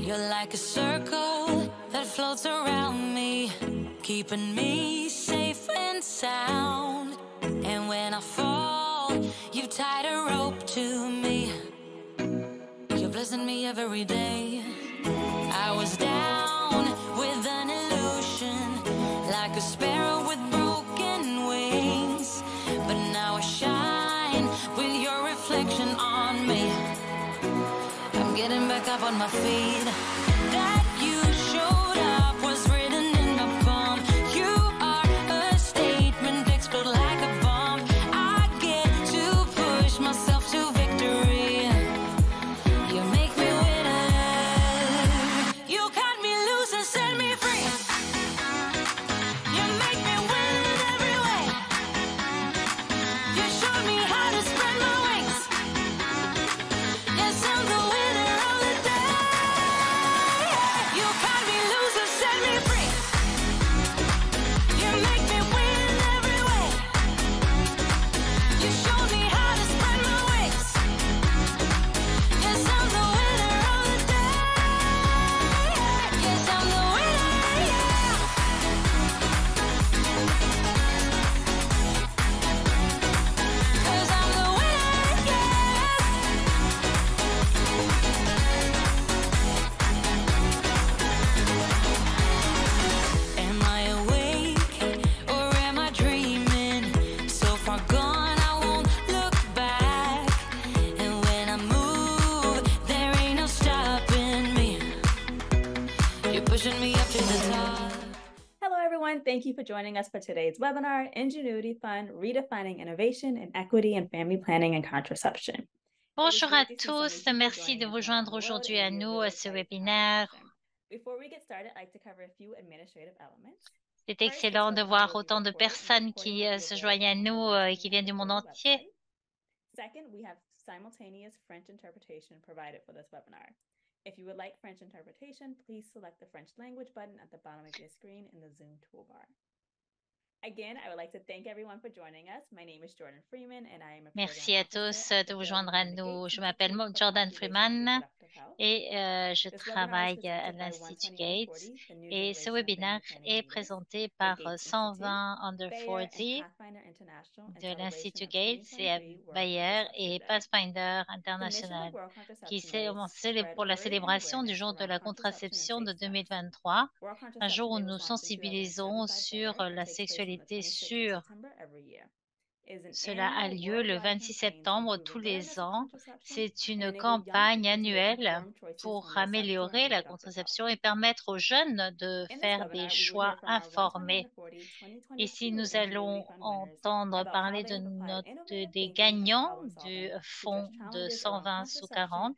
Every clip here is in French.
You're like a circle that floats around me, keeping me safe and sound. And when I fall, you tied a rope to me. You're blessing me every day. I was down with an illusion, like a sparrow with broken wings. But now I shine with your reflection on me. I'm getting back up on my feet. That you showed up was written in my palm. You are a statement, explode like a bomb. I get to push myself to victory. You make me winner. You cut me loose and set me free. You make me win in every way. You showed me how to spread my wings. Yes, I'm the winner of the day. You cut me loose and set me free. You make me win in every way. You showed me how to spread my wings. Yes, I'm the winner of the day. Yes, I'm the winner, yeah. 'Cause I'm the winner, yes. Am I awake or am I dreaming? So far gone, I won't look back. And when I move, there ain't no stopping me. You're pushing me up to the top. Hello, everyone. Thank you for joining us for today's webinar, Ingenuity Fund, Redefining Innovation in Equity and Family Planning and Contraception. Bonjour à tous, merci de vous joindre aujourd'hui à nous à ce webinaire. C'est excellent de voir autant de personnes qui se joignent à nous et qui viennent du monde entier. Second, we have simultaneous French interpretation provided for this webinar. If you would like French interpretation, please select the French language button at the bottom of your screen in the Zoom toolbar. Again, I would like to thank everyone for joining us. My name is Jordan Freeman and I am a Merci à tous de vous joindre à nous. Je m'appelle Jordan Freeman et je travaille à l'Institut Gates. Et ce webinaire est présenté par 120 Under 40 de l'Institut Gates et à Bayer et Pathfinder International qui pour la célébration du jour de la contraception de 2023, un jour où nous sensibilisons sur la sexualité sûre. Cela a lieu le 26 septembre tous les ans. C'est une campagne annuelle pour améliorer la contraception et permettre aux jeunes de faire des choix informés. Ici, nous allons entendre parler des gagnants du fonds de 120 sous 40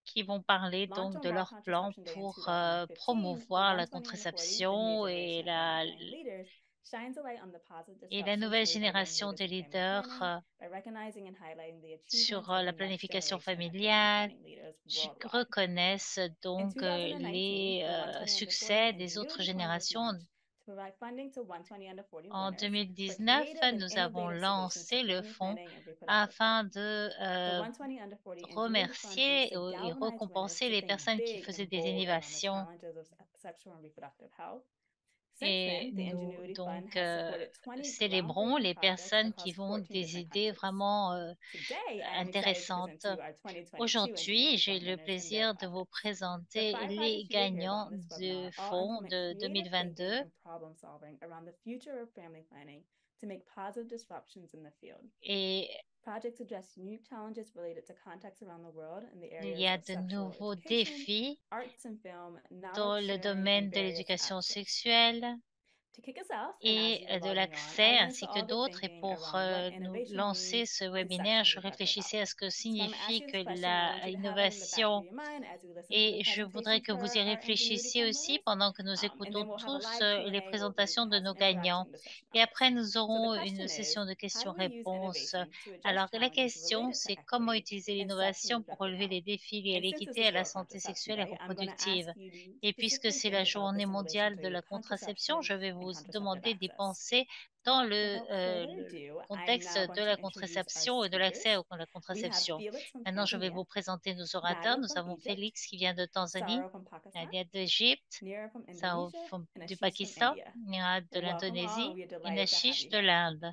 qui vont parler donc de leur plan pour promouvoir la contraception et la nouvelle génération de leaders sur la planification familiale reconnaissent donc les succès des autres générations. En 2019, nous avons lancé le fonds afin de remercier et récompenser les personnes qui faisaient des innovations. Et nous donc célébrons les personnes qui ont des idées vraiment intéressantes. Aujourd'hui, j'ai le plaisir de vous présenter les gagnants du fonds de 2022. Et il y a de nouveaux défis dans le domaine de l'éducation sexuelle et de l'accès ainsi que d'autres. Et pour nous lancer ce webinaire, je réfléchissais à ce que signifie que l'innovation. Et je voudrais que vous y réfléchissiez aussi pendant que nous écoutons tous les présentations de nos gagnants. Et après, nous aurons une session de questions-réponses. Alors, la question, c'est comment utiliser l'innovation pour relever les défis liés à l'équité et à la santé sexuelle et reproductive. Et puisque c'est la journée mondiale de la contraception, je vais vous demander d'y penser dans le contexte de la contraception et de l'accès à la contraception. Maintenant, je vais vous présenter nos orateurs. Nous avons Félix qui vient de Tanzanie, Nadia d'Égypte, Sao du Pakistan, Nirad de l'Indonésie et Nashish de l'Inde.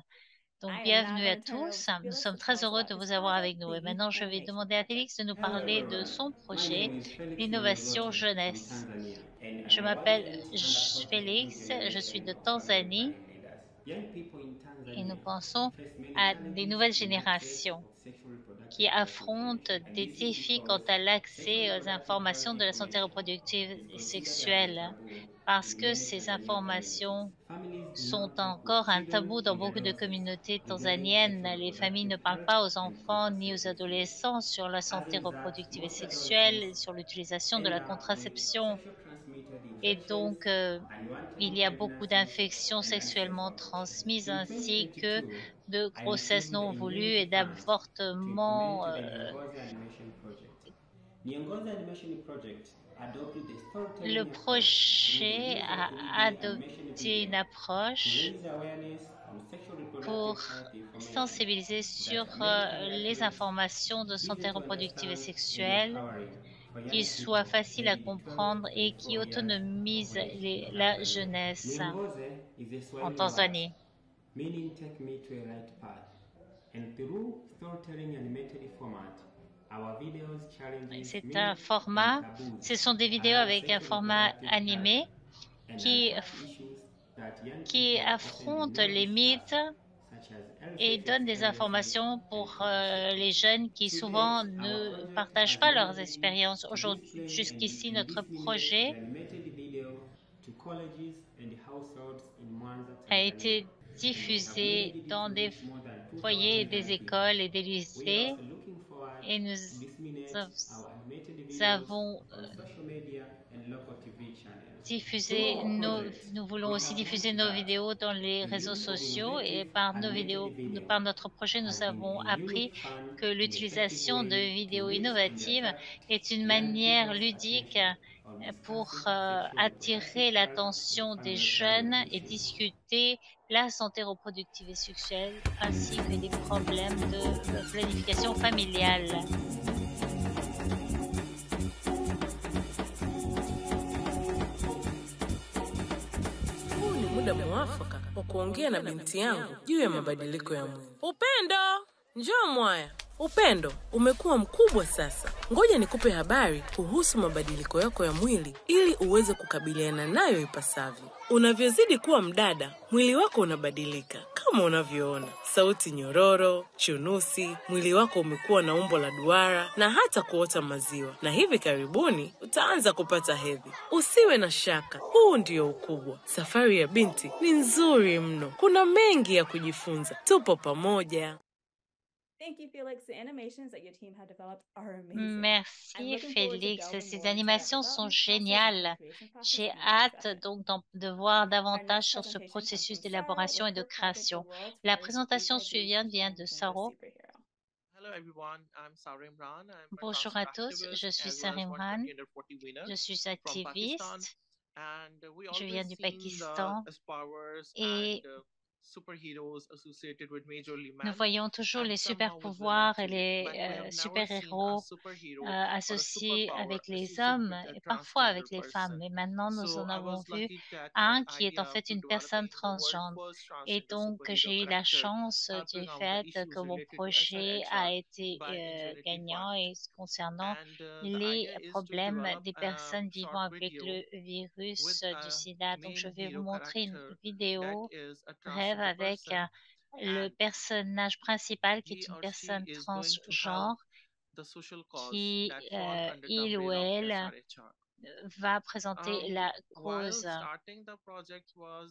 Donc, bienvenue à tous. Nous sommes très heureux de vous avoir avec nous. Et maintenant, je vais demander à Félix de nous Hello parler de everyone. son My projet, name is Felix l'innovation Mwanzoti from jeunesse. Tanzania and Je I'm m'appelle volunteering to support the new Félix, je suis generation de of family Tanzanie planning leaders. Young people in et nous Tanzania pensons face many à des challenges nouvelles in access générations of sexual reproductive qui health affrontent information. And des this is défis quant because à sexual l'accès aux reproductive health informations de la santé information reproductive is et considered as a sexuelle taboo parce in que many ces Tanzanian communities. informations Families do sont not talk with encore un children tabou dans and beaucoup de adolescents communautés regarding tanzaniennes. sexual Les familles reproductive ne parlent health pas aux and enfants ni aux contraceptiveness. adolescents sur la As a santé result, reproductive et most sexuelle adolescents et sur l'utilisation de end la up with contraception. sexual transmitted Et infections, donc, il unwanted y a beaucoup pregnancies, d'infections and unsafe sexuellement abortion. transmises In ainsi que 2022, de I grossesses received non a voulues NIMBY et fund to implement d'avortements. the Nyongoza Animation Project. Nyongoza Animation Project adopted the Le storytelling approach through the projet use of a 3D animation adopté video une to approche raise awareness on sexual reproductive pour health information sensibiliser that sur American les graduates informations de easy santé to reproductive et understand and sexuelle empowering for qui young soient people faciles à aged 12 comprendre to et qui 24 years of autonomisent age in la Tanzania. jeunesse Niongoze is a en Swahili word Tanzanie. meaning take me to a right path. And through storytelling animated format, our videos challenges C'est un myths and format, taboos ce sont des vidéos around avec un sexual format reproductive health animé and qui, unpack issues that young qui people often affronte do not les discuss, mythes such as early et sex donne des experiences informations and pour les contraceptives. jeunes qui To date, souvent our ne project partagent has pas been leurs able expériences. to Aujourd'hui, display jusqu'ici, and notre disseminate the projet animated video to colleges and households in Mwanza, a Tanzania. été And we have been diffusé able dans to des reach more than foyers, 2,000 des young people. écoles et des We are lycées also looking forward et nous to disseminate our animated videos avons on social media and local TV channels. Through diffuser our project, nous voulons we aussi have diffuser learned nos that vidéos dans les the réseaux use of sociaux et innovative par nos animated vidéos, video par notre projet, nous has been avons a appris unique, fun, que and effective l'utilisation de way to vidéos reach and innovatives attract est une young manière people's ludique attention on pour discussing sexual reproductive attirer health and l'attention des family planning jeunes et issues. discuter la santé reproductive et sexuelle ainsi que les problèmes de planification familiale. Huu ni muda mwafaka wa kuongea na binti yangu juu ya mabadiliko ya mwili. Upendo, njoo mwaya. Upendo, umekuwa mkubwa sasa. Ngoja nikupe habari kuhusu mabadiliko yako ya mwili ili uweze kukabiliana nayo ipasavyo. Unavyozidi kuwa mdada, mwili wako unabadilika. Kama unavyoona, sauti nyororo, chunusi, mwili wako umekuwa na umbo la duara na hata kuota maziwa. Na hivi karibuni utaanza kupata hedhi. Usiwe na shaka, huu ndio ukubwa. Safari ya binti ni nzuri mno. Kuna mengi ya kujifunza. Tupo pamoja. Thank you, Felix. The animations that your team have developed are amazing. Merci Félix, ces animations sont géniales. J'ai hâte donc de voir davantage sur ce processus d'élaboration et de création. La présentation suivante vient de Saro. Hello everyone, I'm Sarim Imran. I'm a Bonjour transfer à tous, activist je suis as well as Sarim 120 Imran, under 40 winner je suis from Pakistan. activiste, And we je viens always du seen Pakistan the powers et and superheroes associated with majorly nous men voyons toujours and les somehow with women super-pouvoirs et too. But we les have never seen a super-héros superhero or a associés superpower avec les associated hommes with a et parfois transgender avec les femmes. person. Mais maintenant, nous So en I avons was vu lucky that my un qui est en idea fait to une develop a personne the world transgenre. first Et transgender donc, superhero j'ai eu la character, chance du helping out the fait issues que mon related to projet a SRHR été by Ingenuity gagnant Fund. et concernant And the les idea is to problèmes develop des a personnes short vivant avec video le virus with du a sida. Donc, je main vais vous hero montrer une character that vidéo is a brève transgender avec person, le and personnage principal qui est he une or she personne is going to help transgenre the social cause qui, that fall under the il ou umbrella of elle, SRHR. va présenter la While cause. starting the project was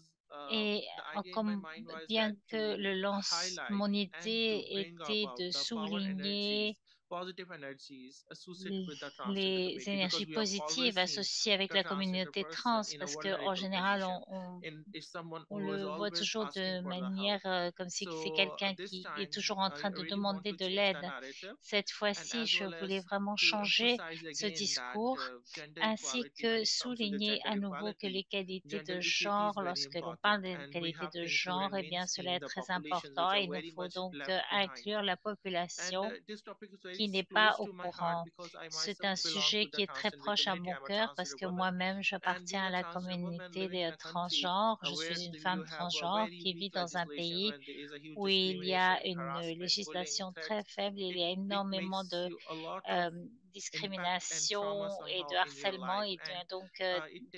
Et the idea in my comme mind was that bien que to le lance, highlight mon and to idée bring était about de the power energies souligner les énergies positives associées avec la communauté trans, parce qu'en général, on le voit toujours de manière comme si c'est quelqu'un qui est toujours en train de demander de l'aide. Cette fois-ci, je voulais vraiment changer ce discours, ainsi que souligner à nouveau que les qualités de genre, lorsque l'on parle des qualités de genre, eh bien, cela est très important. Il nous faut donc inclure la population qui n'est pas au courant. C'est un sujet qui est très proche à mon cœur parce que moi-même, j'appartiens à la communauté des transgenres. Je suis une femme transgenre qui vit dans un pays où il y a une législation très faible. Il y a énormément de euh, discrimination et de harcèlement et donc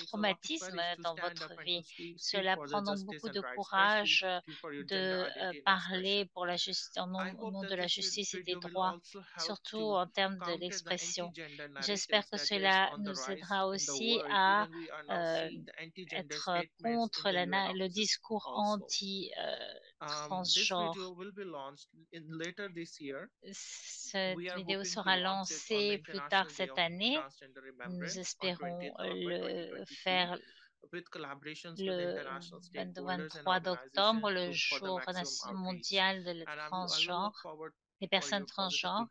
traumatisme dans votre vie. Cela prend donc beaucoup de courage de parler pour la au nom de la justice et des droits, surtout en termes de l'expression. J'espère que cela nous aidera aussi à être contre le discours anti-transgenre. Cette vidéo sera lancée plus tard cette année. Nous espérons le faire le 23 d'octobre, le jour mondial de la transgenre, des personnes transgenres.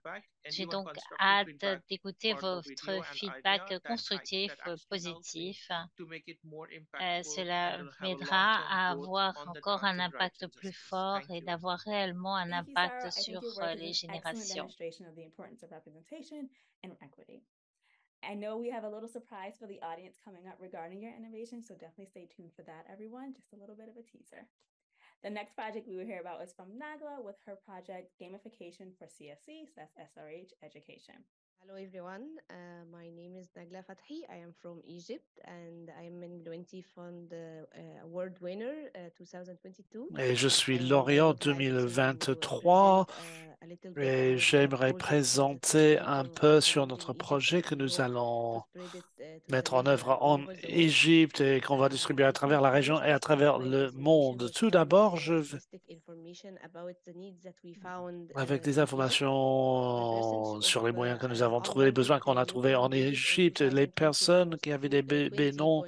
J'ai donc hâte d'écouter votre feedback constructif, positif. Cela m'aidera à avoir encore un impact plus fort et d'avoir réellement un impact sur les générations. I know we have a little surprise for the audience coming up regarding your innovation, so definitely stay tuned for that, everyone. Just a little bit of a teaser. The next project we will hear about is from Nagla with her project Gamification for CSE, so that's SRH Education. Hello everyone, my name is Nagla Fathi. I am from Egypt and I am an Inventy Fund Award winner 2022. Et je suis lauréat 2023 et j'aimerais présenter un peu sur notre projet que nous allons mettre en œuvre en Égypte et qu'on va distribuer à travers la région et à travers le monde. Tout d'abord, avec des informations sur les moyens que nous avons trouvés, les besoins qu'on a trouvés en Égypte, les personnes qui avaient des bébés non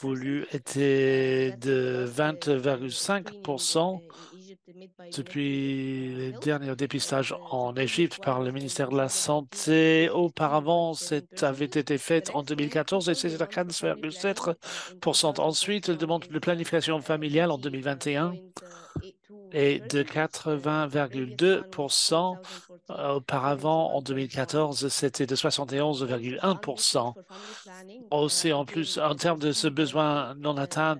voulus étaient de 20,5% depuis les derniers dépistages en Égypte par le ministère de la Santé. Auparavant, ça avait été fait en 2014 et c'était à 15,7%. Ensuite, la demande de planification familiale en 2021 et de 80,2%. Auparavant, en 2014, c'était de 71,1%. Aussi, en plus, en termes de ce besoin non atteint,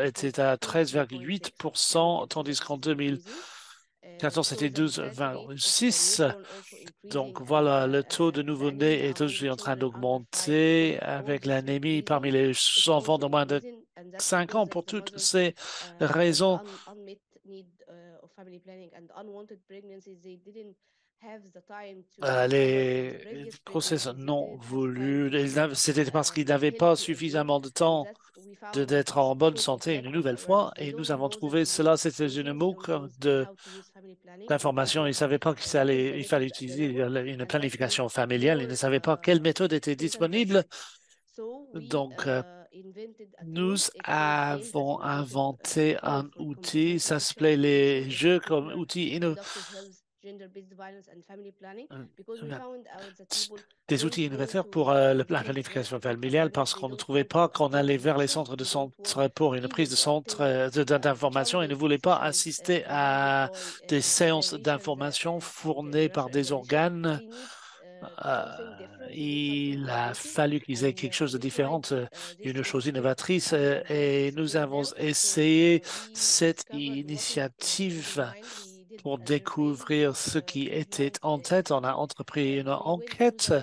était à 13,8%, tandis qu'en 2014, c'était 12,6%. Donc voilà, le taux de nouveau-nés est aujourd'hui en train d'augmenter avec l'anémie parmi les enfants de moins de 5 ans. Pour toutes ces raisons, les grossesses non voulues, c'était parce qu'ils n'avaient pas suffisamment de temps d'être en bonne santé une nouvelle fois. Et nous avons trouvé cela, c'était une manque d'informations. Ils ne savaient pas il fallait utiliser une planification familiale. Ils ne savaient pas quelle méthode était disponible. Donc, nous avons inventé un outil, ça s'appelait les jeux comme outil des outils innovateurs pour la planification familiale parce qu'on ne trouvait pas qu'on allait vers les centres de santé pour une prise d'information et ne voulait pas assister à des séances d'information fournies par des organes. Il a fallu qu'ils aient quelque chose de différent, une chose innovatrice, et nous avons essayé cette initiative pour découvrir ce qui était en tête. On a entrepris une enquête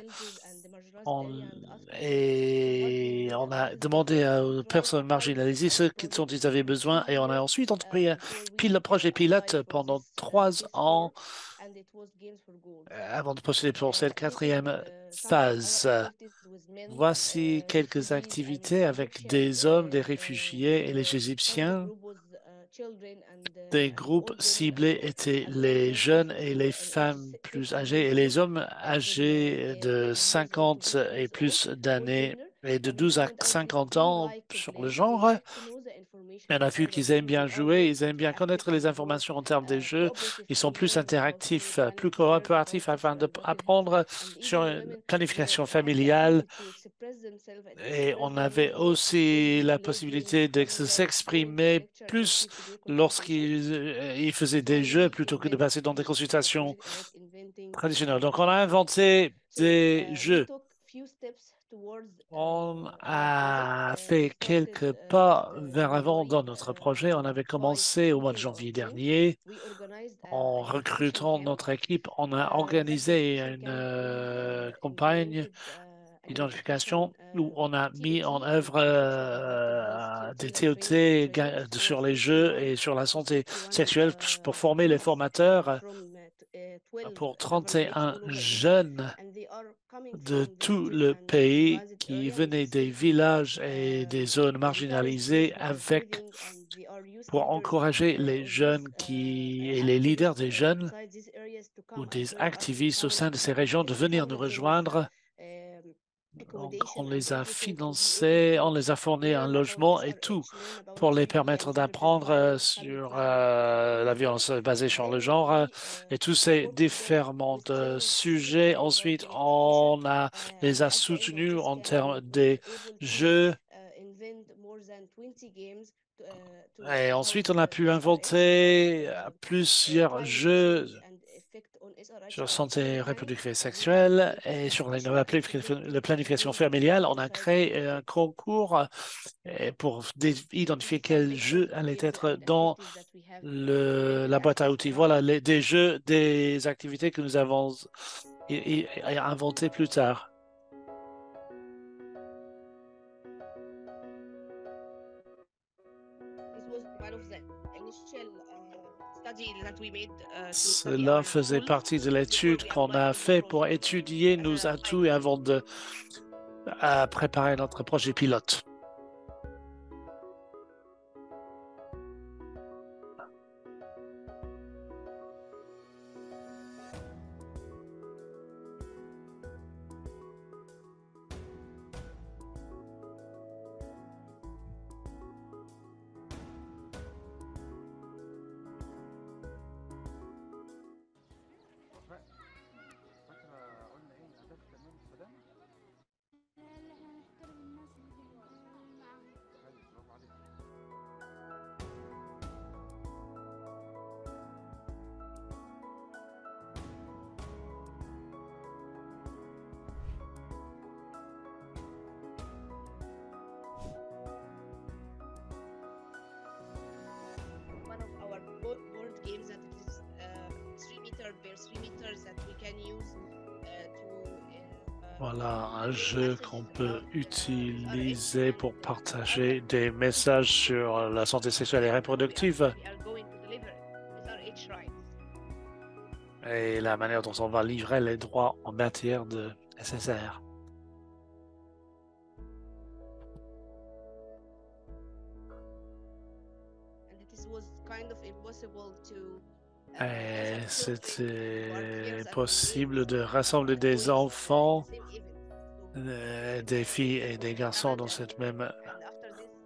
et on a demandé aux personnes marginalisées ce dont ils avaient besoin et on a ensuite entrepris un projet pilote pendant 3 ans avant de postuler pour cette 4e phase. Voici quelques activités avec des hommes, des réfugiés et les Égyptiens des groupes ciblés étaient les jeunes et les femmes plus âgées et les hommes âgés de 50 et plus d'années et de 12 à 50 ans sur le genre. On a vu qu'ils aiment bien jouer, ils aiment bien connaître les informations en termes des jeux. Ils sont plus interactifs, plus coopératifs afin d'apprendre sur une planification familiale. Et on avait aussi la possibilité de s'exprimer plus lorsqu'ils faisaient des jeux plutôt que de passer dans des consultations traditionnelles. Donc, on a inventé des jeux. On a fait quelques pas vers avant dans notre projet. On avait commencé au mois de janvier dernier. En recrutant notre équipe, on a organisé une campagne d'identification où on a mis en œuvre des TOT sur les jeux et sur la santé sexuelle pour former les formateurs pour 31 jeunes de tout le pays qui venaient des villages et des zones marginalisées pour encourager les jeunes et les leaders des jeunes ou des activistes au sein de ces régions de venir nous rejoindre. Donc, on les a financés, on les a fournis un logement et tout pour les permettre d'apprendre sur la violence basée sur le genre et tous ces différents sujets. Ensuite, les a soutenus en termes des jeux. Et ensuite, on a pu inventer plusieurs jeux sur santé reproductive et sexuelle et sur la planification familiale. On a créé un concours pour identifier quel jeu allait être dans la boîte à outils. Voilà, des jeux, des activités que nous avons inventées plus tard. Cela faisait partie de l'étude qu'on a fait pour étudier nos atouts et avant de préparer notre projet pilote. Voilà un jeu qu'on peut utiliser pour partager des messages sur la santé sexuelle et reproductive et la manière dont on va livrer les droits en matière de SSR. Et c'était possible de rassembler des enfants, des filles et des garçons dans cette même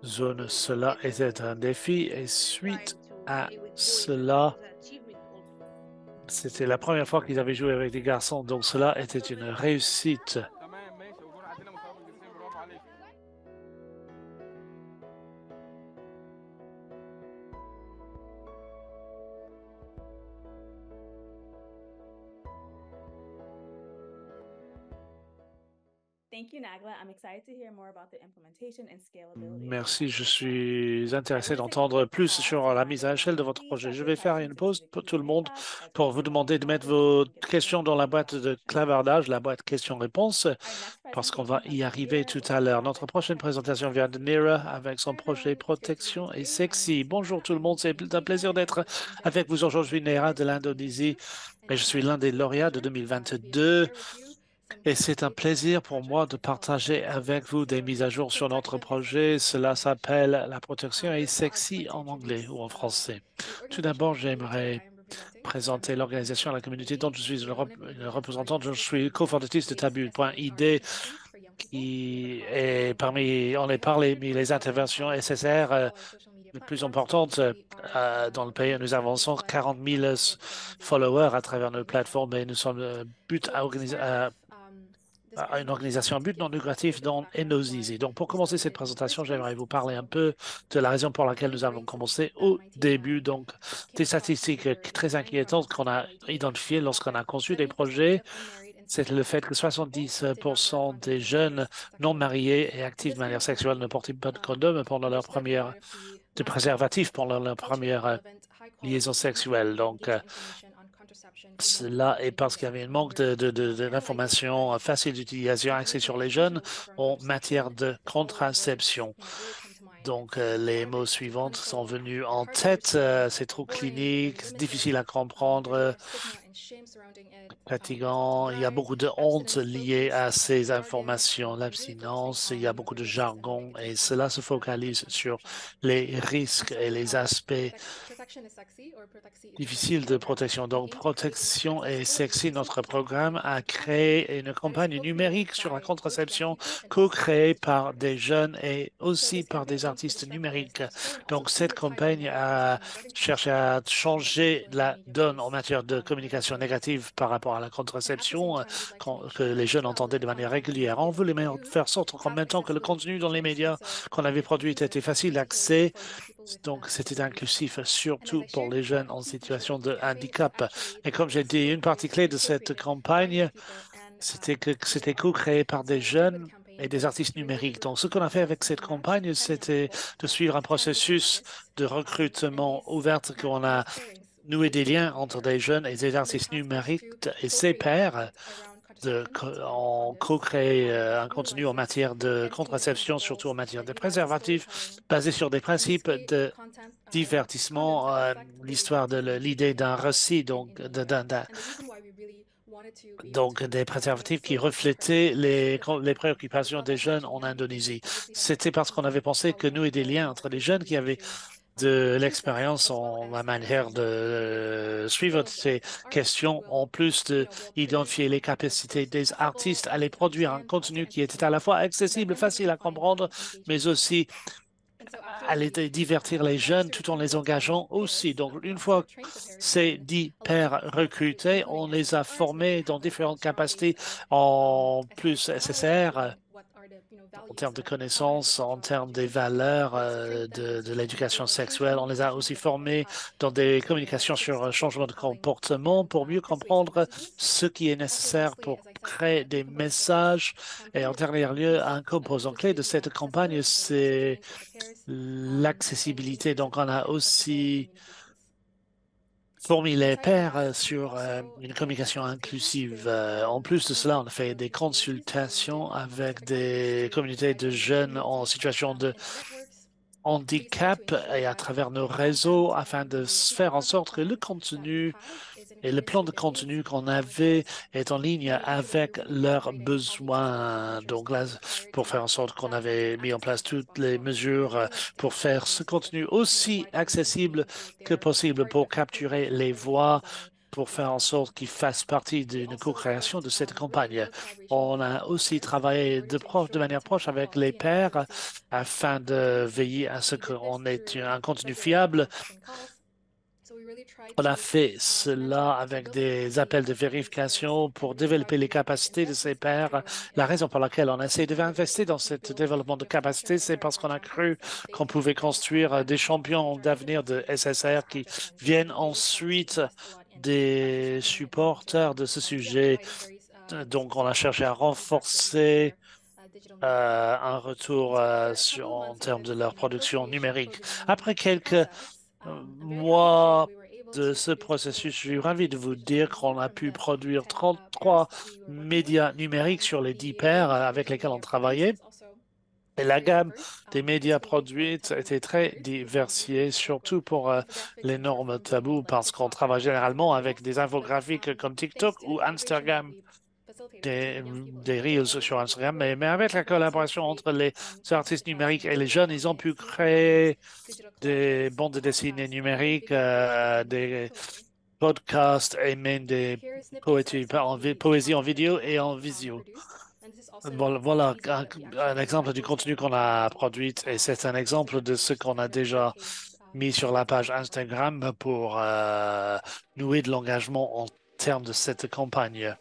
zone. Cela était un défi et suite à cela, c'était la première fois qu'ils avaient joué avec des garçons, donc cela était une réussite. Merci, je suis intéressé d'entendre plus sur la mise à l'échelle de votre projet. Je vais faire une pause pour tout le monde pour vous demander de mettre vos questions dans la boîte de clavardage, la boîte questions-réponses, parce qu'on va y arriver tout à l'heure. Notre prochaine présentation vient de Nira avec son projet Protection et Sexy. Bonjour tout le monde, c'est un plaisir d'être avec vous aujourd'hui, Nira de l'Indonésie, et je suis l'un des lauréats de 2022. Et c'est un plaisir pour moi de partager avec vous des mises à jour sur notre projet. Cela s'appelle La protection est sexy en anglais ou en français. Tout d'abord, j'aimerais présenter l'organisation à la communauté dont je suis une représentante. Je suis cofondatrice de Tabu.id qui est parmi, on est parlé, les interventions SSR les plus importantes dans le pays. Nous avançons 40 000 followers à travers nos plateformes et nous sommes à une organisation à but non lucratif dans Enosis. Donc, pour commencer cette présentation, j'aimerais vous parler un peu de la raison pour laquelle nous avons commencé au début. Donc, des statistiques très inquiétantes qu'on a identifiées lorsqu'on a conçu des projets. C'est le fait que 70% des jeunes non mariés et actifs de manière sexuelle ne portent pas de condom pendant leur première, de préservatif pendant leur première liaison sexuelle. Donc, cela est parce qu'il y avait un manque d'informations faciles d'utilisation axées sur les jeunes en matière de contraception. Donc, les mots suivants sont venus en tête. C'est trop clinique, difficile à comprendre, fatigant. Il y a beaucoup de honte liée à ces informations, l'abstinence, il y a beaucoup de jargon et cela se focalise sur les risques et les aspects difficiles de protection. Donc, protection est sexy. Notre programme a créé une campagne numérique sur la contraception co-créée par des jeunes et aussi par des artistes numériques. Donc, cette campagne a cherché à changer la donne en matière de communication négative par rapport à la contraception que les jeunes entendaient de manière régulière. On voulait faire sorte en même temps que le contenu dans les médias qu'on avait produit était facile d'accès. Donc, c'était inclusif, surtout pour les jeunes en situation de handicap. Et comme j'ai dit, une partie clé de cette campagne, c'était que c'était co-créé par des jeunes et des artistes numériques. Donc, ce qu'on a fait avec cette campagne, c'était de suivre un processus de recrutement ouvert qu'on a noué des liens entre des jeunes et des artistes numériques et ses pairs. On co-crée un contenu en matière de contraception, surtout en matière de préservatifs, basé sur des principes de divertissement, l'histoire de l'idée d'un récit, donc des préservatifs qui reflétaient les préoccupations des jeunes en Indonésie. C'était parce qu'on avait pensé que nous et des liens entre les jeunes qui avaient de l'expérience en la manière de suivre ces questions, en plus d'identifier les capacités des artistes à les produire un contenu qui était à la fois accessible, facile à comprendre, mais aussi à les divertir les jeunes tout en les engageant aussi. Donc, une fois ces 10 pairs recrutés, on les a formés dans différentes capacités en plus SSR, en termes de connaissances, en termes des valeurs de l'éducation sexuelle. On les a aussi formés dans des communications sur un changement de comportement pour mieux comprendre ce qui est nécessaire pour créer des messages. Et en dernier lieu, un composant clé de cette campagne, c'est l'accessibilité. Donc, on a aussi formé les pairs sur une communication inclusive. En plus de cela, on a fait des consultations avec des communautés de jeunes en situation de handicap et à travers nos réseaux afin de faire en sorte que le contenu et le plan de contenu qu'on avait est en ligne avec leurs besoins. Donc là, pour faire en sorte qu'on avait mis en place toutes les mesures pour faire ce contenu aussi accessible que possible pour capturer les voix, pour faire en sorte qu'ils fassent partie d'une co-création de cette campagne. On a aussi travaillé de manière proche avec les pairs afin de veiller à ce qu'on ait un contenu fiable. On a fait cela avec des appels de vérification pour développer les capacités de ces pairs. La raison pour laquelle on essaie d'investir dans ce développement de capacités, c'est parce qu'on a cru qu'on pouvait construire des champions d'avenir de SSR qui viennent ensuite des supporters de ce sujet. Donc, on a cherché à renforcer un retour en termes de leur production numérique. Après quelques mois de ce processus, je suis ravi de vous dire qu'on a pu produire 33 médias numériques sur les 10 pairs avec lesquels on travaillait. Et la gamme des médias produits était très diversifiée, surtout pour les normes tabous, parce qu'on travaille généralement avec des infographiques comme TikTok ou Instagram. des Reels sur Instagram, mais avec la collaboration entre les artistes numériques et les jeunes, ils ont pu créer des bandes dessinées numériques, des podcasts et même des poésies en vidéo et en visio. Voilà un exemple du contenu qu'on a produit et c'est un exemple de ce qu'on a déjà mis sur la page Instagram pour nouer de l'engagement en termes de cette campagne.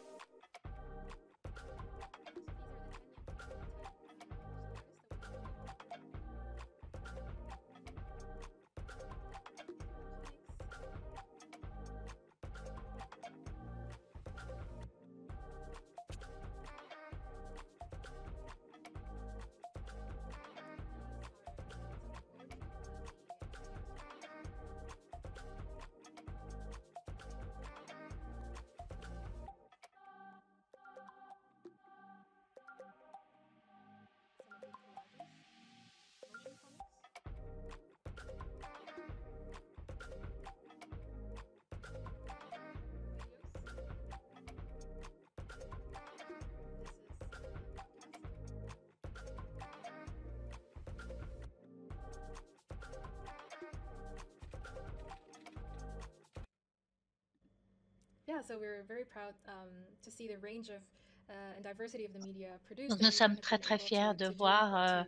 Donc, nous sommes très, très fiers de voir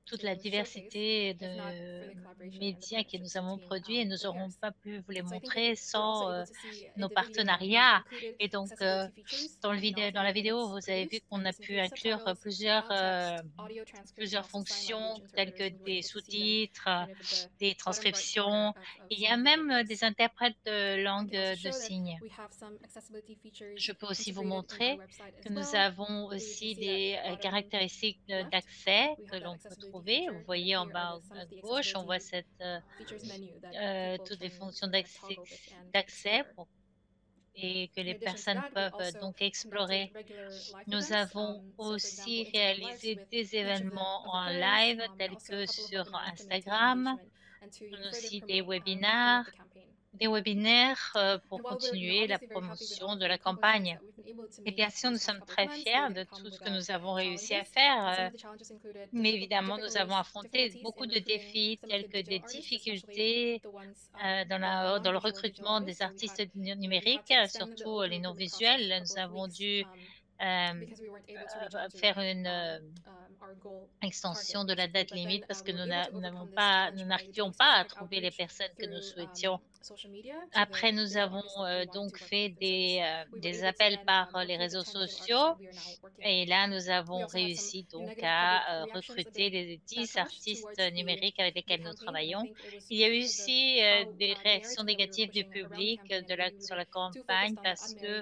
toute la diversité de médias que nous avons produits et nous n'aurons pas pu vous les montrer sans nos partenariats. Et donc, dans la vidéo, vous avez vu qu'on a pu inclure plusieurs fonctions telles que des sous-titres, des transcriptions. Il y a même des interprètes de langue de signes. Je peux aussi vous montrer que nous avons aussi des caractéristiques d'accès que l'on peut trouver. Vous voyez en bas à gauche, on voit toutes les fonctions d'accès et que les personnes peuvent donc explorer. Nous avons aussi réalisé des événements en live tels que sur Instagram, aussi des webinaires pour continuer la promotion de la campagne. Et bien sûr, nous sommes très fiers de tout ce que nous avons réussi à faire, mais évidemment, nous avons affronté beaucoup de défis tels que des difficultés dans le recrutement des artistes numériques, surtout les non-visuels. Nous avons dû faire une extension de la date limite parce que nous n'arrivions pas à trouver les personnes que nous souhaitions. Après, nous avons donc fait des appels par les réseaux sociaux et là, nous avons réussi donc à recruter les 10 artistes numériques avec lesquels nous travaillons. Il y a eu aussi des réactions négatives du public sur la campagne parce que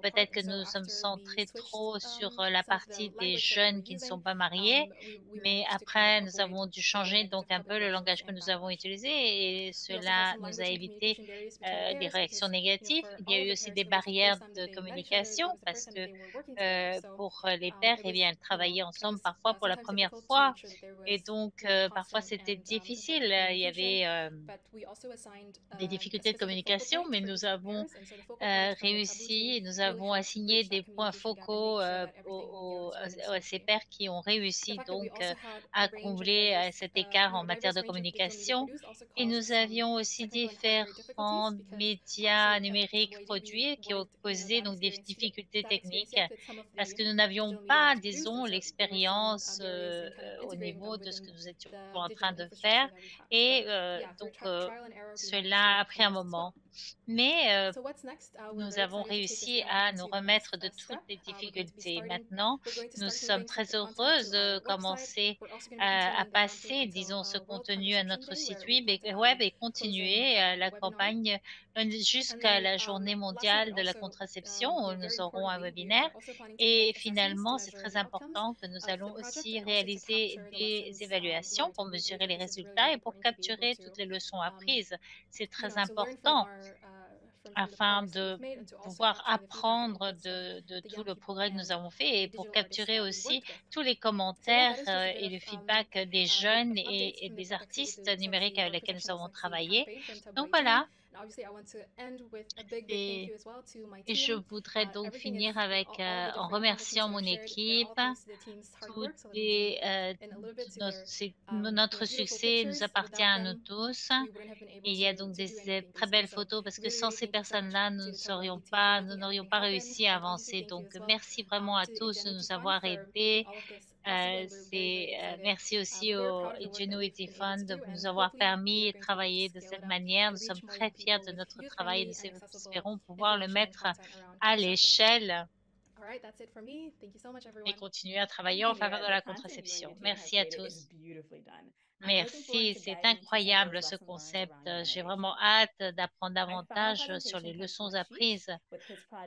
peut-être que nous sommes centrés trop sur la partie des jeunes qui ne sont pas mariés, mais après, nous avons dû changer donc un peu le langage que nous avons utilisé et cela nous a évité des réactions négatives. Il y a eu aussi des barrières de communication parce que pour les pairs, eh bien, elles travaillaient ensemble parfois pour la première fois et donc parfois c'était difficile. Il y avait des difficultés de communication, mais nous avons réussi, nous avons assigné des points focaux à ces pairs qui ont réussi donc à combler cet écart en matière de communication. Et nous avions aussi différents médias numériques produits qui ont causé donc des difficultés techniques parce que nous n'avions pas, disons, l'expérience au niveau de ce que nous étions en train de faire. Et donc, cela a pris un moment. Mais nous avons réussi à nous remettre de toutes les difficultés. Maintenant, nous sommes très heureuses de commencer à passer, disons, ce contenu à notre site web et continuer la campagne jusqu'à la journée mondiale de la contraception où nous aurons un webinaire. Et finalement, c'est très important que nous allons aussi réaliser des évaluations pour mesurer les résultats et pour capturer toutes les leçons apprises. C'est très important afin de pouvoir apprendre de tout le progrès que nous avons fait et pour capturer aussi tous les commentaires et le feedback des jeunes et des artistes numériques avec lesquels nous avons travaillé. Donc voilà, Et je voudrais donc finir avec, en remerciant mon équipe. Tout est, notre succès nous appartient à nous tous. Il y a donc des très belles photos parce que sans ces personnes-là, nous n'aurions pas réussi à avancer. Donc, merci vraiment à tous de nous avoir aidés. Merci aussi au Ingenuity Fund de nous avoir permis de travailler de cette manière. Nous sommes très fiers de notre travail et nous espérons pouvoir le mettre à l'échelle et continuer à travailler en faveur de la contraception. Merci à tous. Merci, c'est incroyable ce concept. J'ai vraiment hâte d'apprendre davantage sur les leçons apprises.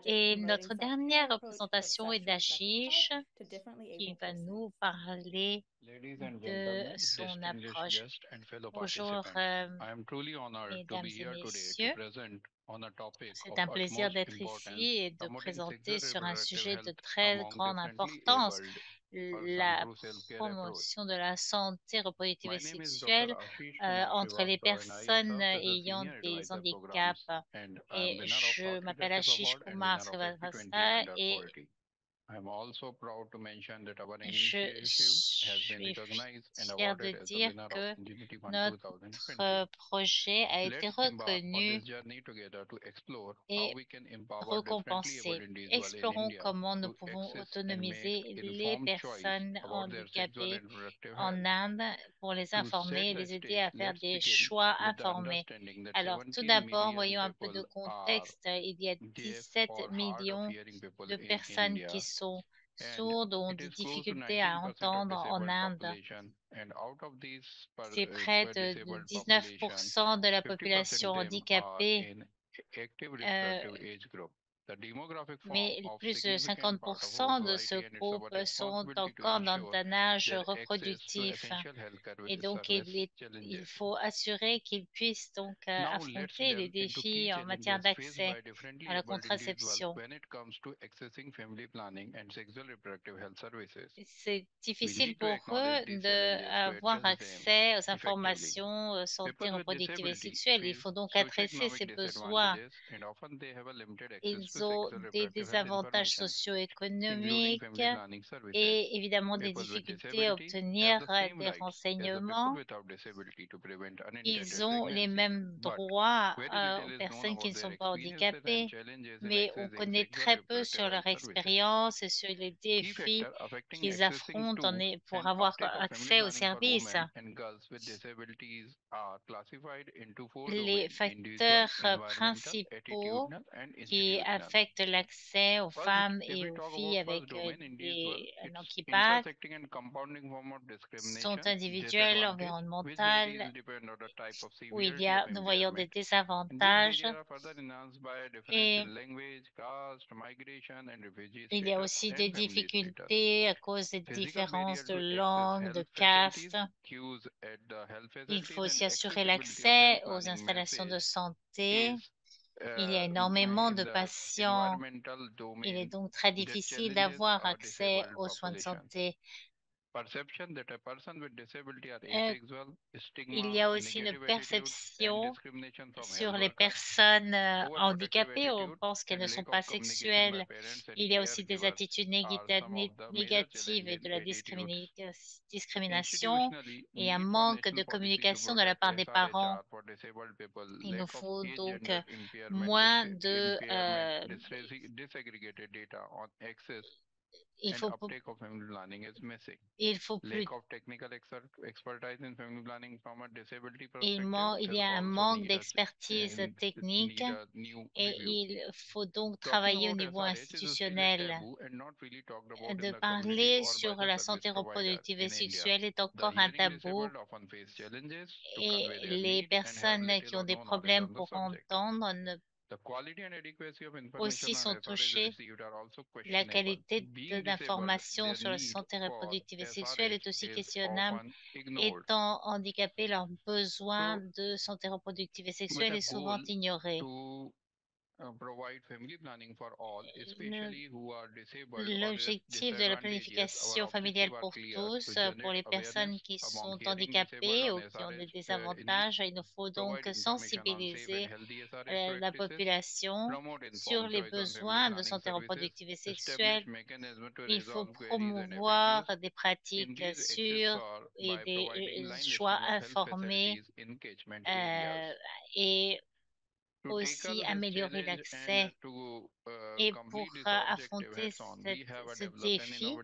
Et notre dernière représentation est d'Ashish, qui va nous parler de son approche. Bonjour, mesdames et messieurs. C'est un plaisir d'être ici et de présenter sur un sujet de très grande importance, la promotion de la santé reproductive et sexuelle entre les personnes ayant des handicaps. Et je m'appelle Ashish Kumar Srivastava et je suis fière de dire que notre projet a été reconnu et récompensé. Explorons comment nous pouvons autonomiser les personnes handicapées en Inde pour les informer et les aider à faire des choix informés. Alors, tout d'abord, voyons un peu de contexte. Il y a 17 millions de personnes qui sont sourdes ou ont des difficultés à entendre en Inde. C'est près de 19% de la population handicapée, mais plus de 50% de ce groupe sont encore dans un âge reproductif. Et donc, il faut assurer qu'ils puissent donc affronter les défis en matière d'accès à la contraception. C'est difficile pour eux d'avoir accès aux informations santé reproductive et sexuelle. Il faut donc adresser ces besoins. Ils ont des désavantages socio-économiques et évidemment des difficultés à obtenir des renseignements. Ils ont les mêmes droits aux personnes qui ne sont pas handicapées, mais on connaît très peu sur leur expérience et sur les défis qu'ils affrontent pour avoir accès aux services. Les facteurs principaux qui affectent l'accès aux femmes et aux filles avec un handicap sont individuels, environnementaux, où nous voyons des désavantages. Et il y a aussi des difficultés à cause des différences de langue, de caste. Il faut aussi assurer l'accès aux installations de santé. Il y a énormément de patients. Il est donc très difficile d'avoir accès aux soins de santé. Il y a aussi une perception sur les personnes handicapées. On pense qu'elles ne sont pas sexuelles. Il y a aussi des attitudes négatives et de la discrimination et un manque de communication de la part des parents. Il nous faut donc moins de il faut plus il y a un manque d'expertise technique et il faut donc travailler au niveau institutionnel. De parler sur la santé reproductive et sexuelle est encore un tabou et les personnes qui ont des problèmes pour entendre aussi sont touchées. La qualité d'information sur la santé reproductive et sexuelle est aussi questionnable. Étant handicapés, leur besoin de santé reproductive et sexuelle est souvent ignoré. L'objectif de la planification familiale pour tous, pour les personnes qui sont handicapées ou qui ont des désavantages, il nous faut donc sensibiliser la population sur les besoins de santé reproductive et sexuelle. Il faut promouvoir des pratiques sûres et des choix informés et aussi améliorer l'accès. Et pour affronter ce défi,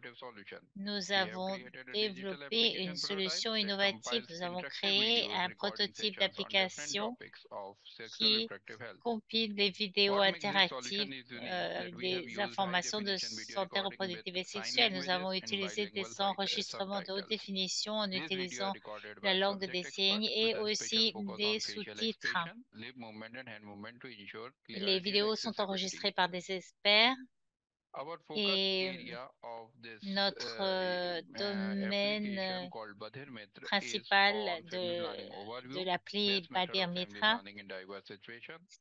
nous avons développé une solution innovative. Nous avons créé un prototype d'application qui compile des vidéos interactives, des informations de santé reproductive et sexuelle. Nous avons utilisé des enregistrements de haute définition en utilisant la langue des signes et aussi des sous-titres. Les vidéos sont enregistrées par des experts et notre domaine principal de l'appli Badir Mitra,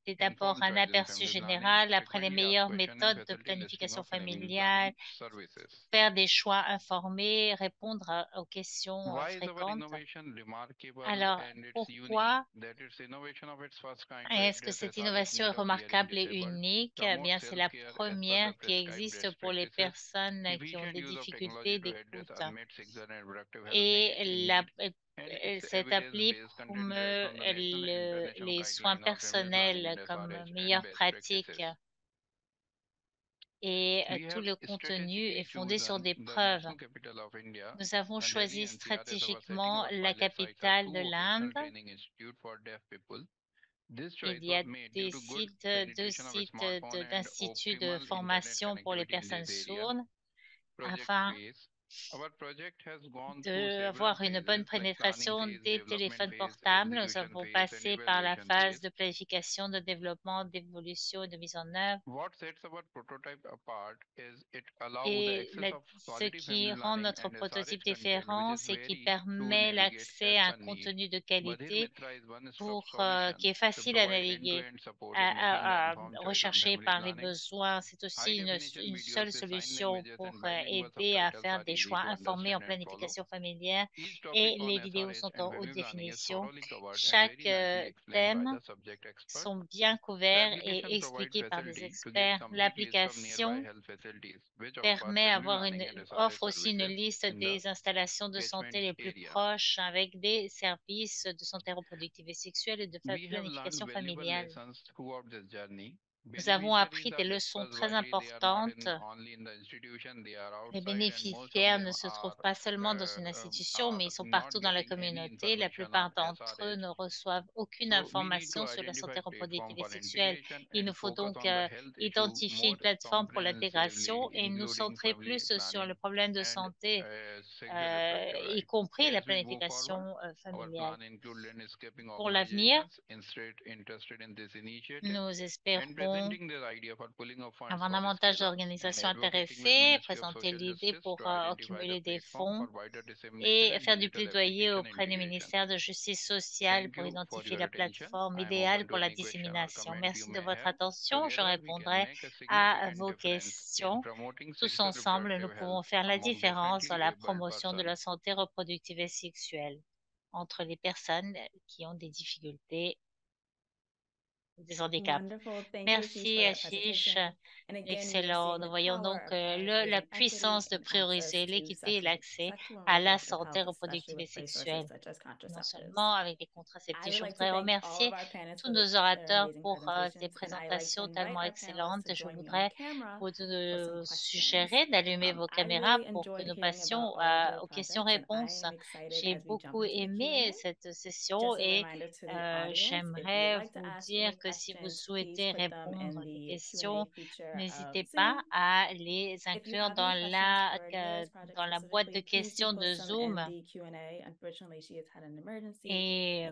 c'est d'abord un aperçu général, après les meilleures méthodes de planification familiale, faire des choix informés, répondre aux questions fréquentes. Alors, pourquoi est-ce que cette innovation est remarquable et unique? Eh bien, c'est la première qui existe pour les personnes qui ont des difficultés d'écoute. Et cette appli promeut les soins personnels comme meilleure pratique et tout le contenu est fondé sur des preuves. Nous avons choisi stratégiquement la capitale de l'Inde. Il y a deux sites d'instituts de formation pour les personnes sourdes afin d'avoir une bonne pénétration des téléphones portables. Nous avons passé par la phase de planification, de développement, d'évolution et de mise en œuvre. Et ce qui rend notre prototype différent, c'est qu'il permet l'accès à un contenu de qualité qui est facile à naviguer, à rechercher par les besoins. C'est aussi une seule solution pour aider à faire des choix informés en planification familiale et les vidéos sont en haute définition. Chaque thème sont bien couverts et expliqués par des experts. L'application offre aussi une liste des installations de santé les plus proches avec des services de santé reproductive et sexuelle et de planification familiale. Nous avons appris des leçons très importantes. Les bénéficiaires ne se trouvent pas seulement dans une institution, mais ils sont partout dans la communauté. La plupart d'entre eux ne reçoivent aucune information sur la santé reproductive et sexuelle. Il nous faut donc identifier une plateforme pour l'intégration et nous centrer plus sur le problème de santé, y compris la planification familiale. Pour l'avenir, nous espérons avoir davantage d'organisations intéressées, présenter l'idée pour accumuler des fonds et faire du plaidoyer auprès du ministère de Justice sociale pour identifier la plateforme idéale pour la dissémination. Merci de votre attention. Je répondrai à vos questions. Tous ensemble, nous pouvons faire la différence dans la promotion de la santé reproductive et sexuelle entre les personnes qui ont des difficultés des handicaps. Merci, Ashish. Excellent. Nous voyons donc la puissance de prioriser l'équité et l'accès à la santé reproductive et sexuelle, non seulement avec les contraceptifs. Je voudrais remercier tous nos orateurs pour ces présentations tellement excellentes. Je voudrais vous suggérer d'allumer vos caméras pour que nous passions aux questions-réponses. J'ai beaucoup aimé cette session et j'aimerais vous dire que si vous souhaitez répondre à des questions, n'hésitez pas à les inclure dans la boîte de questions de Zoom. Et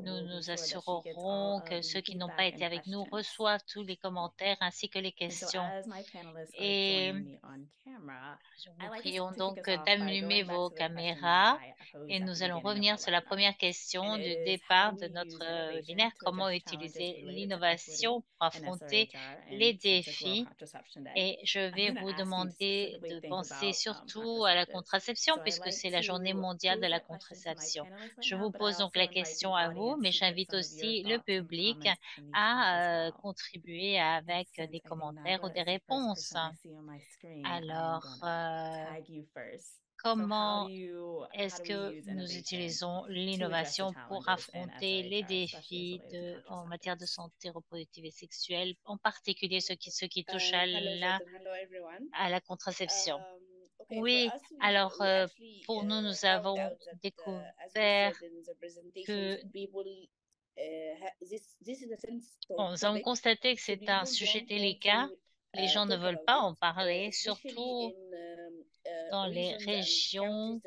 nous nous assurerons que ceux qui n'ont pas été avec nous reçoivent tous les commentaires ainsi que les questions. Et nous vous prions donc d'allumer vos caméras et nous allons revenir sur la première question du départ de notre webinaire, comment utiliser utiliser l'innovation pour affronter les défis. Et je vais vous demander de penser surtout à la contraception puisque c'est la journée mondiale de la contraception. Je vous pose donc la question à vous, mais j'invite aussi le public à contribuer avec des commentaires ou des réponses. Alors, comment est-ce que nous utilisons l'innovation pour affronter les défis en matière de santé reproductive et sexuelle, en particulier ceux qui touchent à la contraception? Oui, alors pour nous, nous avons découvert que nous avons constaté que c'est un sujet délicat. Les gens ne veulent pas en parler, surtout dans les régions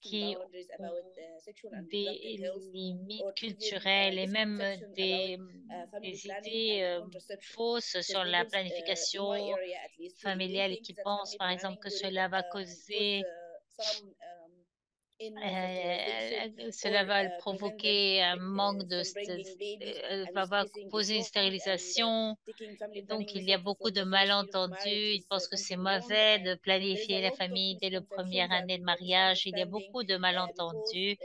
qui ont des limites culturelles et même des idées fausses sur la planification familiale et qui pensent par exemple que cela va causer cela va provoquer un manque va causer une stérilisation. Et donc, il y a beaucoup de malentendus. Ils pensent que c'est mauvais de planifier la famille dès la première année de mariage. Il y a beaucoup de malentendus.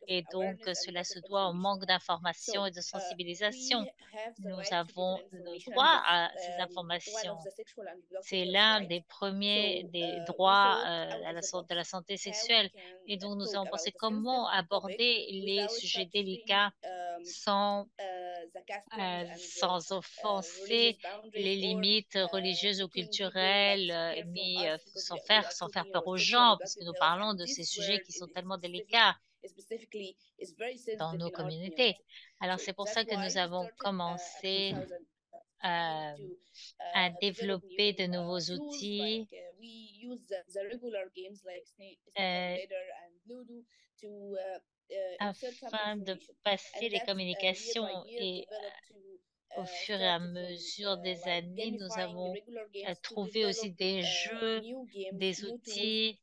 Et donc, cela se doit au manque d'information et de sensibilisation. Nous avons le droit à ces informations. C'est l'un des premiers des droits de la santé sexuelle. Et donc, nous avons pensé comment aborder les sujets délicats sans offenser les limites religieuses ou culturelles, ni sans faire peur aux gens, parce que nous parlons de ces sujets qui sont tellement délicats dans nos communautés. Alors, c'est pour ça que nous avons commencé à développer de nouveaux outils afin de passer les communications et au fur et à mesure des années, nous avons trouvé aussi des jeux, des outils,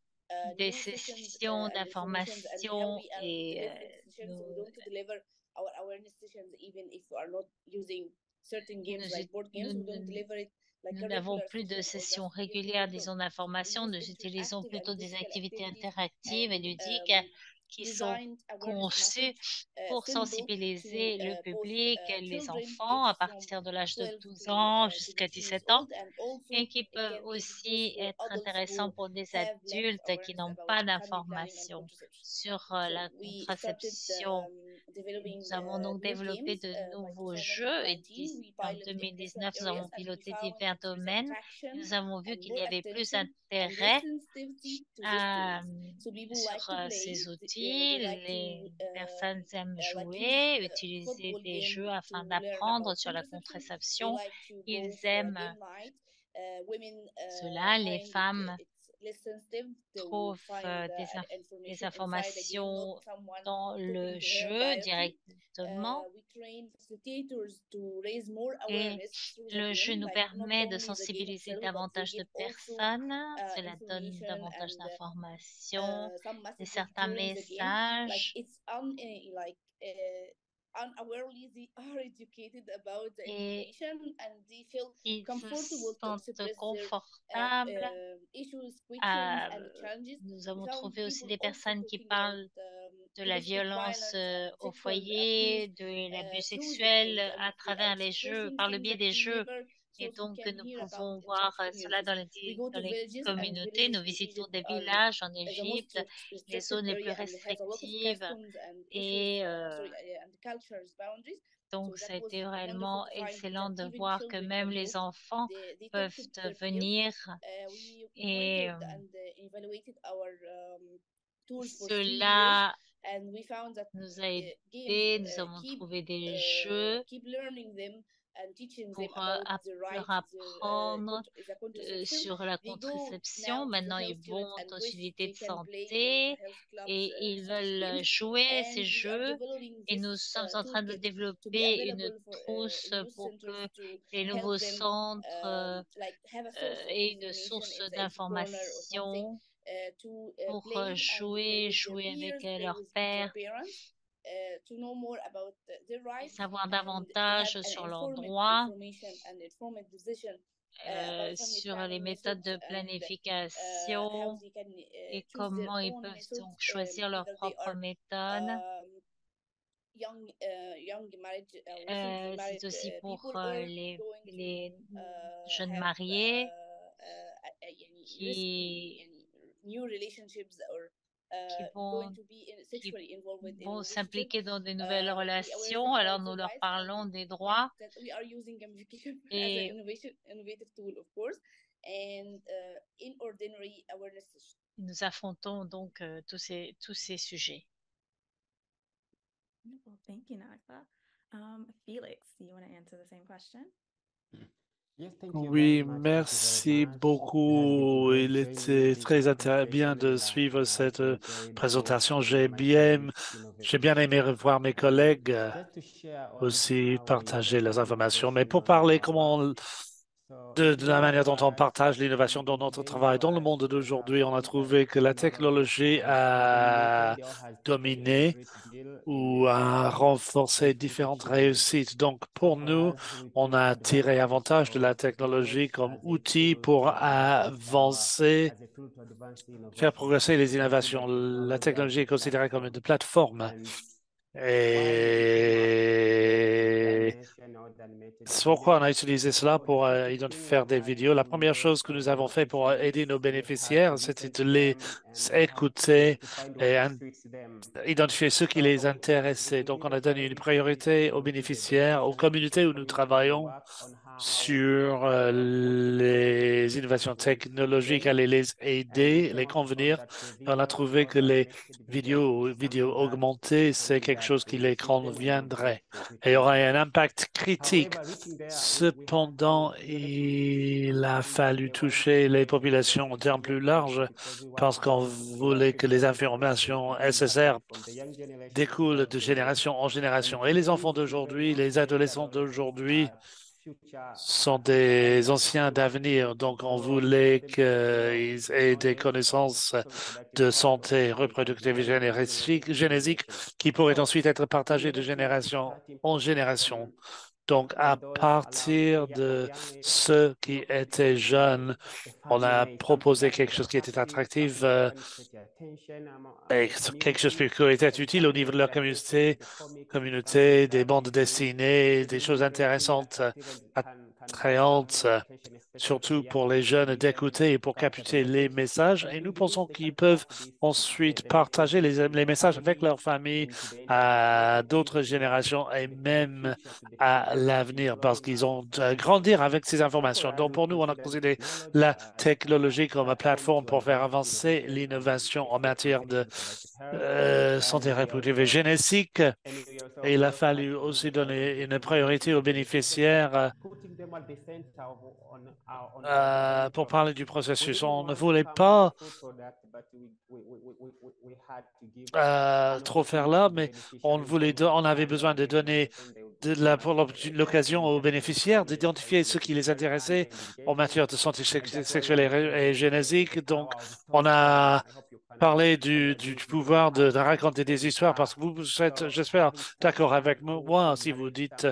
des sessions d'information et nous n'avons plus de sessions régulières, disons, d'information. Nous utilisons plutôt des activités interactives et ludiques qui sont conçues pour sensibiliser le public, les enfants à partir de l'âge de 12 ans jusqu'à 17 ans et qui peuvent aussi être intéressants pour des adultes qui n'ont pas d'informations sur la contraception. Nous avons donc développé de nouveaux jeux et en 2019, nous avons piloté divers domaines. Nous avons vu qu'il y avait plus d'intérêt sur ces outils. Les personnes aiment jouer, utiliser des jeux afin d'apprendre sur la contraception. Ils aiment cela. Les femmes trouvent des informations dans le jeu directement. Et le jeu nous permet de sensibiliser davantage de personnes. Cela donne davantage d'informations et certains messages. Et ils se sentent confortables. Nous avons trouvé aussi des personnes qui parlent de la violence au foyer, de l'abus sexuel à travers les jeux, par le biais des jeux. Et donc, nous pouvons voir cela dans les communautés. Nous visitons des villages en Égypte, les zones les plus restrictives. Et donc, ça a été réellement excellent de voir que même les enfants peuvent venir et cela nous a aidés. Nous avons trouvé des jeux pour leur apprendre sur la contraception. Maintenant, ils vont aux unités de santé et ils veulent jouer ces jeux. Et nous sommes en train de développer une trousse pour que les nouveaux centres aient une source d'information pour jouer avec leur père savoir davantage sur leurs droits, sur les méthodes de planification et comment ils peuvent donc choisir leur propre méthode. C'est aussi pour les jeunes mariés qui vont s'impliquer dans de nouvelles relations. Alors, nous leur parlons des droits et nous affrontons donc tous ces sujets. Thank you, Nagla. Felix, do you want to answer the same question? Oui, merci beaucoup. Il était très bien de suivre cette présentation. J'ai bien aimé revoir mes collègues aussi partager leurs informations. Mais pour parler de la manière dont on partage l'innovation dans notre travail, dans le monde d'aujourd'hui, on a trouvé que la technologie a dominé ou à renforcer différentes réussites. Donc, pour nous, on a tiré avantage de la technologie comme outil pour avancer, faire progresser les innovations. La technologie est considérée comme une plateforme. Et c'est pourquoi on a utilisé cela pour faire des vidéos. La première chose que nous avons fait pour aider nos bénéficiaires, c'était de les écouter et identifier ceux qui les intéressaient. Donc, on a donné une priorité aux bénéficiaires, aux communautés où nous travaillons sur les innovations technologiques, aller les aider, les convenir. On a trouvé que les vidéos augmentées, c'est quelque chose qui les conviendrait et aurait un impact critique. Cependant, il a fallu toucher les populations en termes plus larges parce qu'on voulait que les informations nécessaires découlent de génération en génération. Et les enfants d'aujourd'hui, les adolescents d'aujourd'hui sont des anciens d'avenir. Donc, on voulait qu'ils aient des connaissances de santé reproductive et génétique qui pourraient ensuite être partagées de génération en génération. Donc, à partir de ceux qui étaient jeunes, on a proposé quelque chose qui était attractif et quelque chose qui était utile au niveau de leur communauté, des bandes dessinées, des choses intéressantes, attrayantes, surtout pour les jeunes d'écouter et pour capter les messages. Et nous pensons qu'ils peuvent ensuite partager les messages avec leur famille à d'autres générations et même à l'avenir parce qu'ils ont grandir avec ces informations. Donc, pour nous, on a considéré la technologie comme une plateforme pour faire avancer l'innovation en matière de santé reproductive et génétique. Et il a fallu aussi donner une priorité aux bénéficiaires pour parler du processus. On ne voulait pas trop faire là, mais on avait besoin de donner l'occasion aux bénéficiaires d'identifier ce qui les intéressait en matière de santé sexuelle et génétique. Donc, on a parlé du pouvoir de raconter des histoires parce que vous êtes, j'espère, d'accord avec moi si vous dites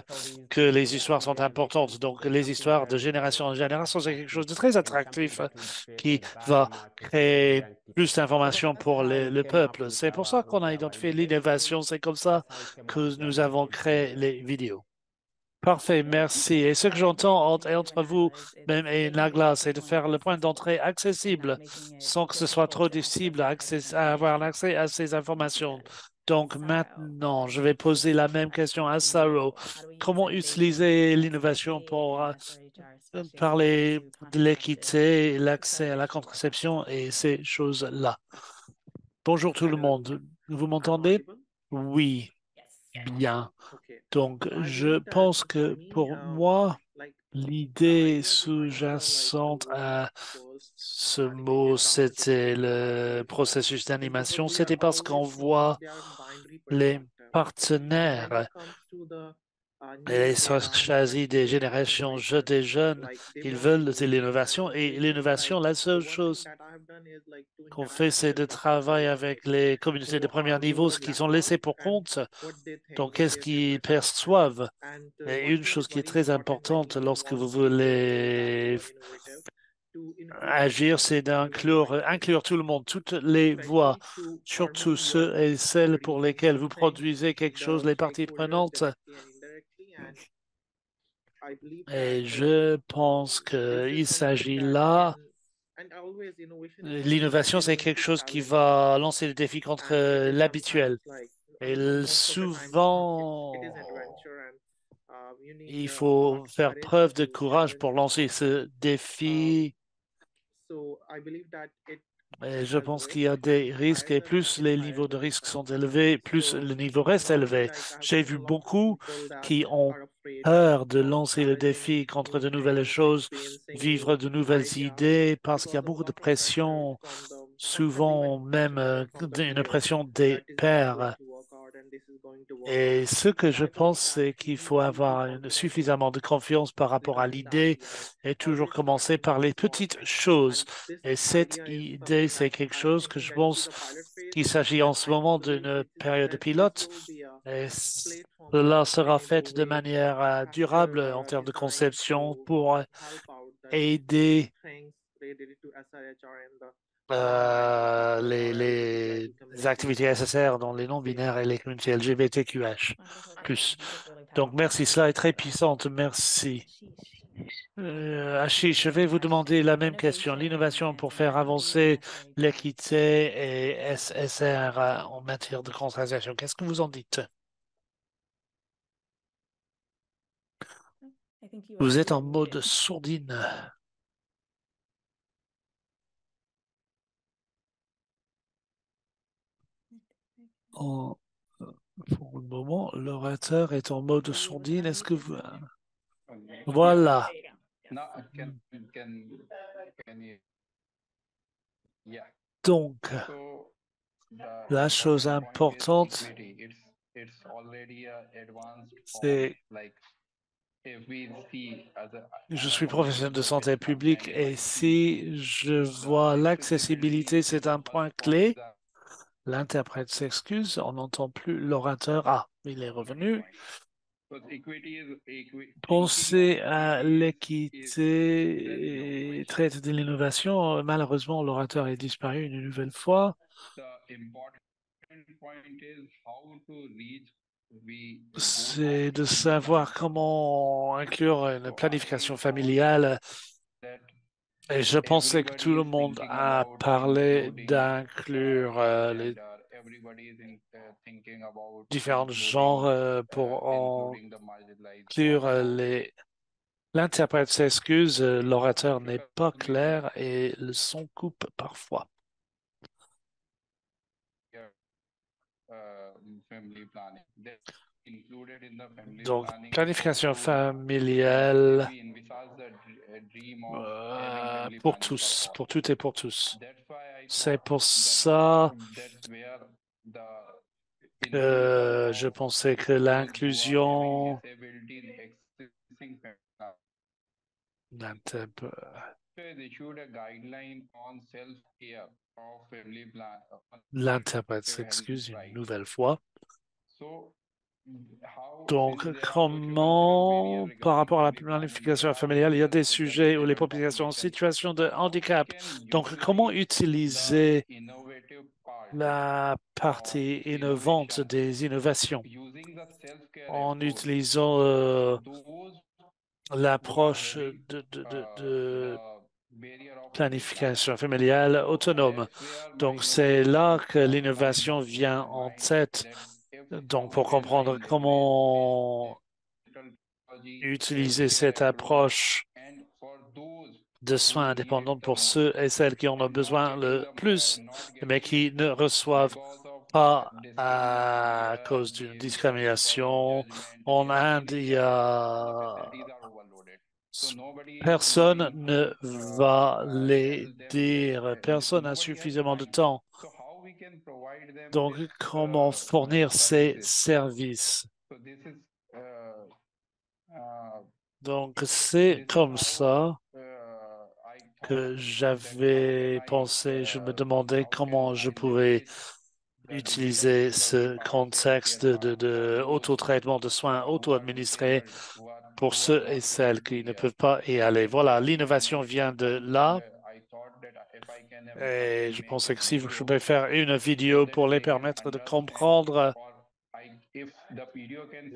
que les histoires sont importantes. Donc, les histoires de génération en génération, c'est quelque chose de très attractif qui va créer plus d'informations pour le peuple. C'est pour ça qu'on a identifié l'innovation. C'est comme ça que nous avons créé les vidéos. Parfait, merci. Et ce que j'entends entre vous même et Nagla, c'est de faire le point d'entrée accessible sans que ce soit trop difficile à avoir accès à ces informations. Donc maintenant, je vais poser la même question à Saro. Comment utiliser l'innovation pour parler de l'équité, l'accès à la contraception et ces choses-là? Bonjour tout le monde. Vous m'entendez? Oui, bien. Donc, je pense que pour moi, l'idée sous-jacente à ce mot, c'était le processus d'animation. C'était parce qu'on voit les partenaires et choisi des générations des jeunes, ils veulent de l'innovation et l'innovation, la seule chose qu'on fait, c'est de travailler avec les communautés de premier niveau, ce qui sont laissés pour compte. Donc, qu'est-ce qu'ils perçoivent? Et une chose qui est très importante lorsque vous voulez agir, c'est inclure tout le monde, toutes les voix, surtout ceux et celles pour lesquels vous produisez quelque chose, les parties prenantes. Et je pense qu'il s'agit là, l'innovation, c'est quelque chose qui va lancer le défi contre l'habituel. Et souvent, il faut faire preuve de courage pour lancer ce défi. Et je pense qu'il y a des risques et plus les niveaux de risque sont élevés, plus le niveau reste élevé. J'ai vu beaucoup qui ont peur de lancer le défi contre de nouvelles choses, vivre de nouvelles idées, parce qu'il y a beaucoup de pression, souvent même une pression des pairs. Et ce que je pense, c'est qu'il faut avoir suffisamment de confiance par rapport à l'idée et toujours commencer par les petites choses. Et cette idée, c'est quelque chose que je pense qu'il s'agit en ce moment d'une période de pilote. Et cela sera fait de manière durable en termes de conception pour aider les activités SSR dans les non-binaires et les communautés LGBTQH+. Donc, merci, cela est très puissante. Merci. Ashish, je vais vous demander la même question. L'innovation pour faire avancer l'équité et SSR en matière de concentration. Qu'est-ce que vous en dites? Vous êtes en mode sourdine. Pour le moment, l'orateur est en mode sourdine. Est-ce que vous... Voilà. Donc, la chose importante, c'est je suis professionnel de santé publique et si je vois l'accessibilité, c'est un point clé. L'interprète s'excuse, on n'entend plus l'orateur. Ah, il est revenu. Pensez à l'équité et traite de l'innovation. Malheureusement, l'orateur est disparu une nouvelle fois. C'est de savoir comment inclure une planification familiale. Et je pensais que tout le monde a parlé d'inclure les différents genres pour inclure les... L'interprète s'excuse, l'orateur n'est pas clair et le son coupe parfois. Donc, planification familiale pour tous, pour toutes et pour tous. C'est pour ça que je pensais que l'inclusion l'interprète s'excuse une nouvelle fois. Donc, comment, par rapport à la planification familiale, il y a des sujets où les populations en situation de handicap. Donc, comment utiliser la partie innovante des innovations en utilisant l'approche de planification familiale autonome. Donc, c'est là que l'innovation vient en tête. Donc, pour comprendre comment utiliser cette approche de soins indépendants pour ceux et celles qui en ont besoin le plus, mais qui ne reçoivent pas à cause d'une discrimination. En Inde, il y a personne ne va les dire. Personne n'a suffisamment de temps. Donc, comment fournir ces services? Donc, c'est comme ça que j'avais pensé, je me demandais comment je pouvais utiliser ce contexte de auto-traitement de soins auto-administrés pour ceux et celles qui ne peuvent pas y aller. Voilà, l'innovation vient de là. Et je pensais que si je pouvais faire une vidéo pour les permettre de comprendre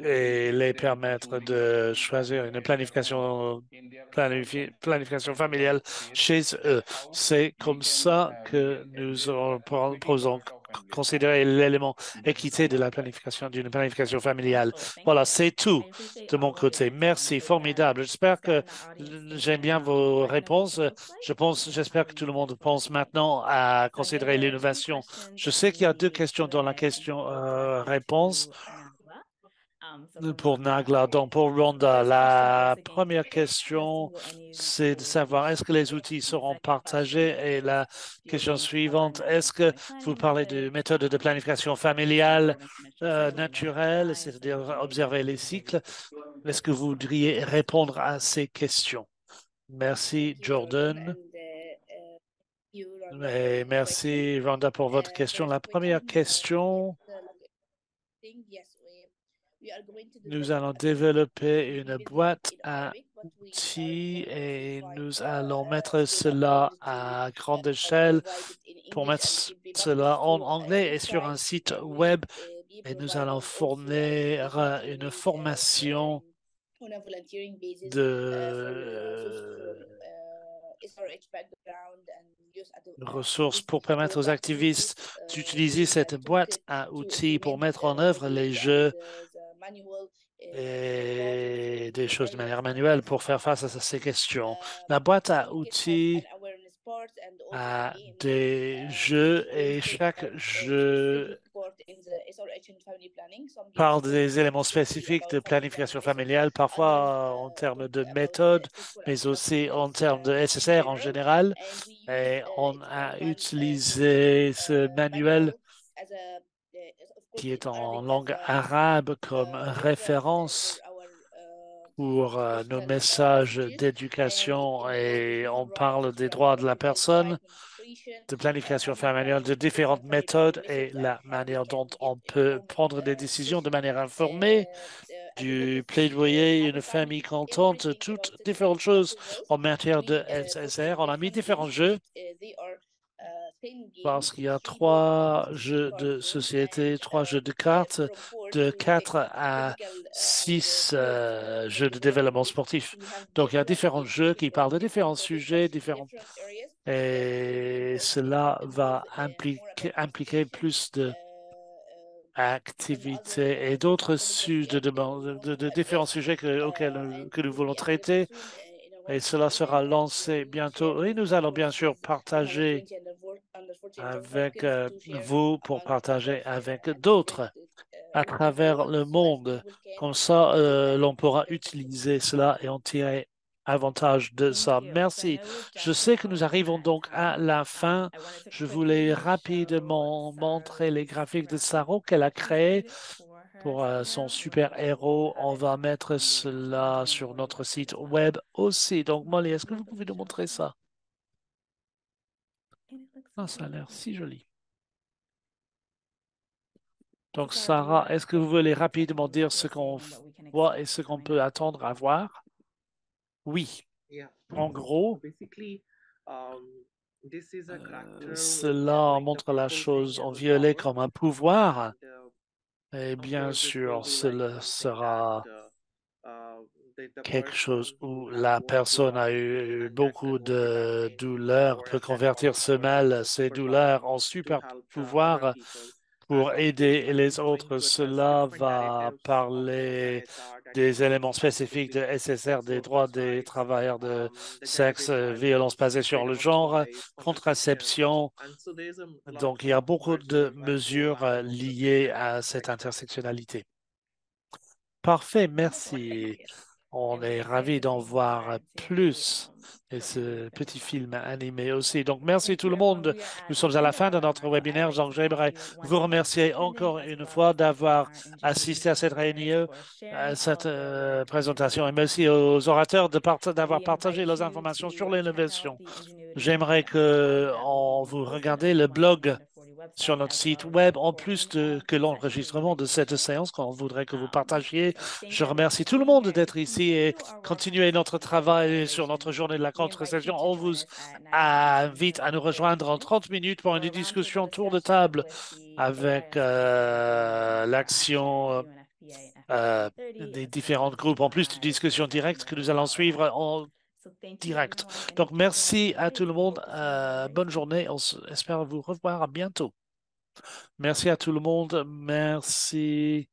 et les permettre de choisir une planification familiale chez eux. C'est comme ça que nous posons considérer l'élément équité de la planification, d'une planification familiale. Voilà, c'est tout de mon côté. Merci, formidable. J'espère que j'aime bien vos réponses. J'espère que tout le monde pense maintenant à considérer l'innovation. Je sais qu'il y a deux questions dans la question-réponse. Pour Nagla, donc pour Rhonda, la première question, c'est de savoir est-ce que les outils seront partagés? Et la question suivante, est-ce que vous parlez de méthode de planification familiale naturelle, c'est-à-dire observer les cycles? Est-ce que vous voudriez répondre à ces questions? Merci, Jordan. Et merci, Rhonda, pour votre question. La première question, nous allons développer une boîte à outils et nous allons mettre cela à grande échelle pour mettre cela en anglais et sur un site web. Et nous allons fournir une formation de ressources pour permettre aux activistes d'utiliser cette boîte à outils pour mettre en œuvre les jeux et des choses de manière manuelle pour faire face à ces questions. La boîte à outils a des jeux et chaque jeu parle des éléments spécifiques de planification familiale, parfois en termes de méthode, mais aussi en termes de SSR en général. Et on a utilisé ce manuel qui est en langue arabe comme référence pour nos messages d'éducation et on parle des droits de la personne, de planification familiale, de différentes méthodes et la manière dont on peut prendre des décisions de manière informée, du plaidoyer, une famille contente, toutes différentes choses en matière de SSR. On a mis différents jeux parce qu'il y a 3 jeux de société, 3 jeux de cartes, de 4 à 6 jeux de développement sportif. Donc, il y a différents jeux qui parlent de différents sujets, différents, et cela va impliquer plus d'activités et d'autres sujets de différents sujets que nous voulons traiter. Et cela sera lancé bientôt. Et nous allons bien sûr partager avec vous pour partager avec d'autres à travers le monde. Comme ça, l'on pourra utiliser cela et en tirer avantage de ça. Merci. Je sais que nous arrivons donc à la fin. Je voulais rapidement montrer les graphiques de Saro qu'elle a créés pour son super-héros. On va mettre cela sur notre site web aussi. Donc, Molly, est-ce que vous pouvez nous montrer ça? Ah, ça a l'air si joli. Donc, Sarah, est-ce que vous voulez rapidement dire ce qu'on voit et ce qu'on peut attendre à voir? Oui. En gros, cela montre la chose en violet comme un pouvoir. Et bien sûr, cela sera quelque chose où la personne a eu beaucoup de douleurs, peut convertir ce mal, ces douleurs en super pouvoir pour aider les autres. Cela va parler des éléments spécifiques de SSR, des droits des travailleurs de sexe, violence basée sur le genre, contraception. Donc, il y a beaucoup de mesures liées à cette intersectionnalité. Parfait, merci. On est ravis d'en voir plus et ce petit film animé aussi. Donc, merci tout le monde. Nous sommes à la fin de notre webinaire. Donc, j'aimerais vous remercier encore une fois d'avoir assisté à cette réunion, à cette présentation, et merci aux orateurs d'avoir partagé leurs informations sur l'innovation. J'aimerais que vous regardiez le blog sur notre site web, en plus que l'enregistrement de cette séance qu'on voudrait que vous partagiez. Je remercie tout le monde d'être ici et continuer notre travail sur notre journée de la contraception. On vous invite à nous rejoindre en 30 minutes pour une discussion tour de table avec l'action des différents groupes, en plus de discussions directes que nous allons suivre en direct. Donc, merci à tout le monde. Bonne journée. On espère vous revoir bientôt. Merci à tout le monde. Merci.